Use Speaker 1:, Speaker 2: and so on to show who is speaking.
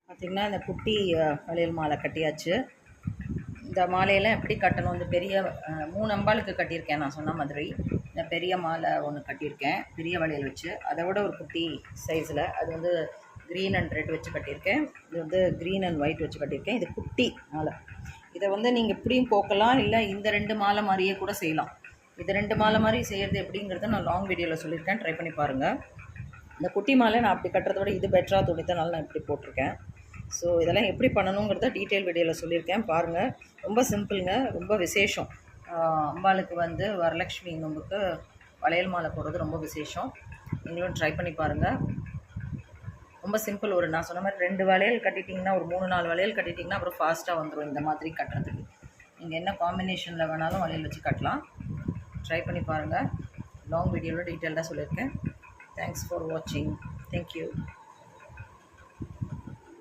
Speaker 1: பார்த்திங்கன்னா இந்த குட்டி வளையல் மாலை கட்டியாச்சு. இந்த மாலையெல்லாம் எப்படி கட்டணும், இந்த பெரிய 3 அம்பாளுக்கு கட்டியிருக்கேன் நான் சொன்ன மாதிரி. இந்த பெரிய மாலை ஒன்று கட்டியிருக்கேன் பெரிய வளையல் வச்சு, அதை விட ஒரு குட்டி சைஸில். அது வந்து க்ரீன் அண்ட் ரெட் வச்சு கட்டியிருக்கேன். இது வந்து க்ரீன் அண்ட் ஒயிட் வச்சு கட்டியிருக்கேன். இது குட்டி மாலை. இதை வந்து நீங்கள் இப்படியும் கோக்கலாம், இல்லை இந்த 2 மாலை மாதிரியே கூட செய்யலாம். இது 2 மாலை மாதிரி செய்கிறது எப்படிங்கிறத நான் லாங் வீடியோவில் சொல்லியிருக்கேன், ட்ரை பண்ணி பாருங்கள். இந்த குட்டி மாலை நான் அப்படி கட்டுறத விட இது பெட்டராக துணித்தனால நான் இப்படி போட்டிருக்கேன். ஸோ இதெல்லாம் எப்படி பண்ணணுங்கிறத டீட்டெயில் வீடியோவில் சொல்லியிருக்கேன், பாருங்கள். ரொம்ப சிம்பிளுங்க, ரொம்ப விசேஷம். அம்பாளுக்கு வந்து வரலட்சுமி நோம்புக்கு வளையல் மாலை போடுறது ரொம்ப விசேஷம். நீங்களும் ட்ரை பண்ணி பாருங்கள். ரொம்ப சிம்பிள். ஒரு நான் சொன்ன மாதிரி 2 வளையல் கட்டிட்டிங்கன்னா, ஒரு 3-4 வளையல் கட்டிட்டிங்கன்னா அப்புறம் ஃபாஸ்ட்டாக வந்துடும் இந்த மாதிரி கட்டுறதுக்கு. நீங்கள் என்ன காம்பினேஷனில் வேணாலும் வளையல் வச்சு கட்டலாம். ட்ரை பண்ணி பாருங்கள். லாங் வீடியோவில் டீட்டெயில்டாக சொல்லியிருக்கேன். தேங்க்ஸ் ஃபார் வாட்சிங். தேங்க்யூ.